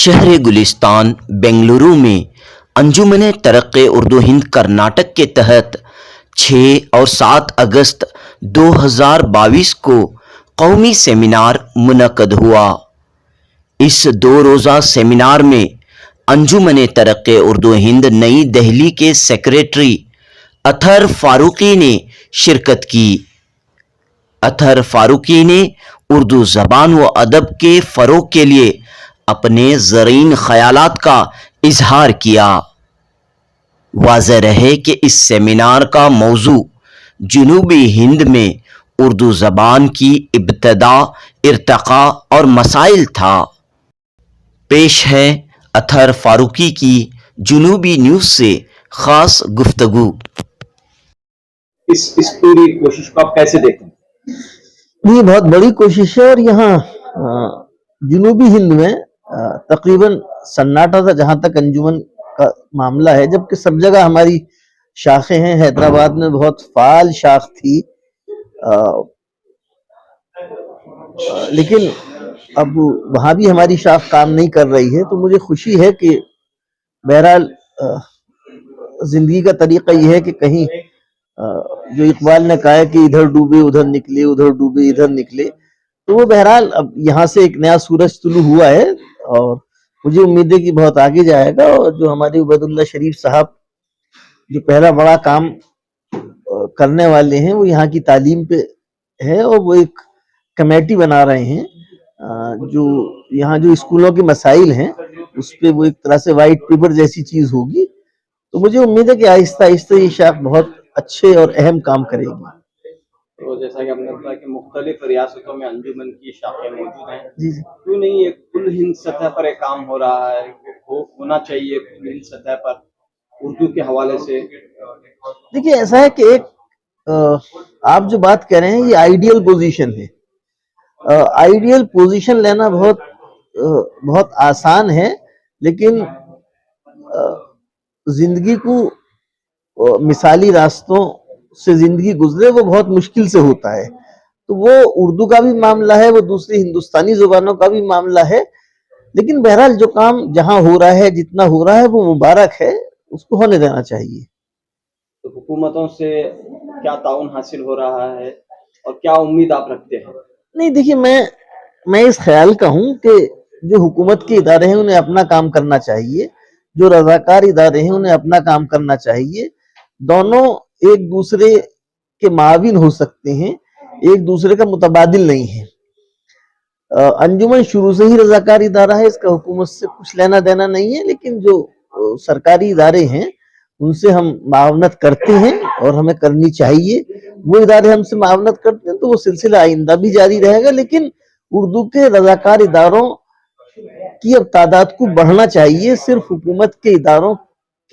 شہر گلستان بنگلورو میں انجمن ترقی اردو ہند کرناٹک کے تحت 6 اور 7 اگست 2022 کو قومی سیمینار منعقد ہوا۔ اس 2 روزہ سیمینار میں انجمن ترقی اردو ہند نئی دہلی کے سیکریٹری اطہر فاروقی نے شرکت کی۔ اطہر فاروقی نے اردو زبان و ادب کے فروغ کے لیے اپنے زرعین خیالات کا اظہار کیا۔ واضح رہے کہ اس سیمینار کا موضوع جنوبی ہند میں اردو زبان کی ابتدا، ارتقاء اور مسائل تھا۔ پیش ہے اطہر فاروقی کی جنوبی نیوز سے خاص گفتگو۔ اس پوری کوشش کو آپ کیسے دیکھیں؟ یہ بہت بڑی کوشش ہے، اور یہاں جنوبی ہند میں تقریباً سناٹا تھا جہاں تک انجمن کا معاملہ ہے، جبکہ سب جگہ ہماری شاخیں ہیں۔ حیدرآباد میں بہت فعال شاخ تھی، لیکن اب وہاں بھی ہماری شاخ کام نہیں کر رہی ہے۔ تو مجھے خوشی ہے کہ بہرحال زندگی کا طریقہ یہ ہے کہ کہیں جو اقبال نے کہا ہے کہ ادھر ڈوبے ادھر نکلے، ادھر ڈوبے ادھر نکلے، تو وہ بہرحال اب یہاں سے ایک نیا سورج طلوع ہوا ہے، اور مجھے امید ہے کہ بہت آگے جائے گا۔ اور جو ہمارے عبید اللہ شریف صاحب جو پہلا بڑا کام کرنے والے ہیں، وہ یہاں کی تعلیم پہ ہے، اور وہ ایک کمیٹی بنا رہے ہیں جو یہاں جو اسکولوں کے مسائل ہیں اس پہ وہ ایک طرح سے وائٹ پیپر جیسی چیز ہوگی۔ تو مجھے امید ہے کہ آہستہ آہستہ یہ شاخ بہت اچھے اور اہم کام کرے گی۔ تو جیسا کہ ہم نے بتایا کہ مختلف ریاستوں میں انجمن کی شاخیں موجود ہیں، جی کیوں نہیں یہ کل ہند سطح پر ایک کام ہو رہا ہے؟ ہونا چاہیے کل ہند سطح پر اردو کے حوالے سے۔ دیکھیے، ایسا ہے کہ ایک آپ جو بات کہہ رہے ہیں یہ آئیڈیل پوزیشن ہے۔ آئیڈیل پوزیشن لینا بہت آسان ہے، لیکن زندگی کو مثالی راستوں سے زندگی گزرے وہ بہت مشکل سے ہوتا ہے۔ تو وہ اردو کا بھی معاملہ ہے، وہ دوسری ہندوستانی زبانوں کا بھی معاملہ ہے، لیکن بہرحال جو کام جہاں ہو رہا ہے، جتنا ہو رہا ہے، وہ مبارک ہے، اس کو ہونے دینا چاہیے۔ تو حکومتوں سے کیا تعاون حاصل ہو رہا ہے اور کیا امید آپ رکھتے ہیں؟ نہیں، دیکھیے، میں اس خیال کا ہوں کہ جو حکومت کے ادارے ہیں انہیں اپنا کام کرنا چاہیے، جو رضاکار ادارے ہیں انہیں اپنا کام کرنا چاہیے۔ دونوں ایک دوسرے کے معاون ہو سکتے ہیں، ایک دوسرے کا متبادل نہیں ہے۔ انجمن شروع سے ہی رضاکار ادارہ ہے، اس کا حکومت سے کچھ لینا دینا نہیں ہے، لیکن جو سرکاری ادارے ہیں ان سے ہم معاونت کرتے ہیں اور ہمیں کرنی چاہیے۔ وہ ادارے ہم سے معاونت کرتے ہیں تو وہ سلسلہ آئندہ بھی جاری رہے گا، لیکن اردو کے رضاکار اداروں کی اب تعداد کو بڑھنا چاہیے۔ صرف حکومت کے اداروں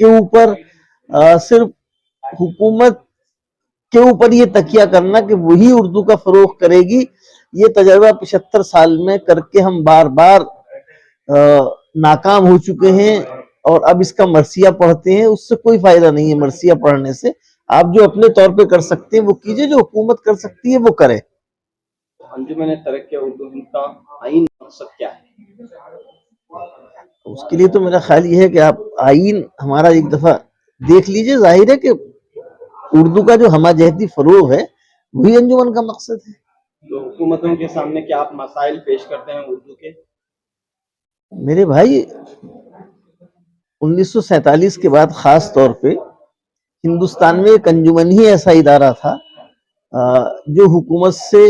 کے اوپر صرف حکومت کے اوپر یہ تکیہ کرنا کہ وہی اردو کا فروغ کرے گی، یہ تجربہ 75 سال میں کر کے ہم بار بار ناکام ہو چکے ہیں، اور اب اس کا مرثیہ پڑھتے ہیں۔ اس سے کوئی فائدہ نہیں ہے مرثیہ پڑھنے سے۔ آپ جو اپنے طور پہ کر سکتے ہیں وہ کیجئے، جو حکومت کر سکتی ہے وہ کرے۔ انجمن ترقی اردو ہند کا آئین مقصد کیا ہے؟ اس کے لیے تو میرا خیال یہ ہے کہ آپ آئین ہمارا ایک دفعہ دیکھ لیجئے۔ ظاہر ہے کہ اردو کا جو ہمہ جہتی فروغ ہے وہی انجمن کا مقصد ہے۔ تو حکومتوں کے سامنے کیا آپ مسائل پیش کرتے ہیں اردو کے؟ میرے بھائی، 1947 کے بعد خاص طور پہ ہندوستان میں ایک انجمن ہی ایسا ادارہ تھا جو حکومت سے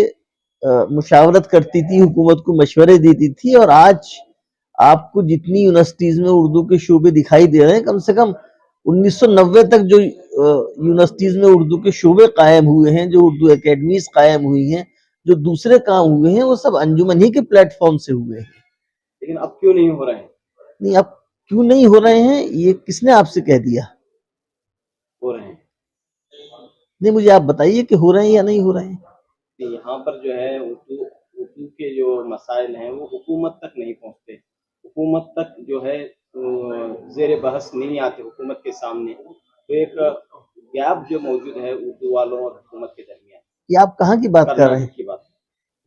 مشاورت کرتی تھی، حکومت کو مشورے دیتی تھی، اور آج آپ کو جتنی یونیورسٹیز میں اردو کے شعبے دکھائی دے رہے ہیں، کم سے کم 1990 تک جو یونیورسٹیز میں اردو کے شعبے قائم ہوئے ہیں، جو اردو اکیڈمیز قائم ہوئی ہیں، جو دوسرے کام ہوئے ہیں، وہ سب انجمن ہی کے پلیٹ فارم سے ہوئے ہیں۔ لیکن اب کیوں نہیں ہو رہے ہیں؟ نہیں، اب کیوں نہیں ہو رہے ہیں یہ کس نے آپ سے کہہ دیا؟ ہو رہے ہیں۔ نہیں، مجھے آپ بتائیے کہ ہو رہے ہیں یا نہیں ہو رہے ہیں۔ یہاں پر جو ہے اردو کے جو مسائل ہیں وہ حکومت تک نہیں پہنچتے، حکومت تک جو ہے زیر بحث نہیں آتے حکومت کے سامنے، تو ایک گیپ جو موجود ہے اردو والوں اور حکومت کے درمیان۔ یہ آپ کہاں کی بات کر رہے ہیں؟ کی بات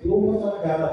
2011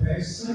65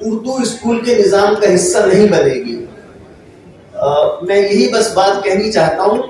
اردو اسکول کے نظام کا حصہ نہیں بنے گی. میں یہی بس بات کہنی چاہتا ہوں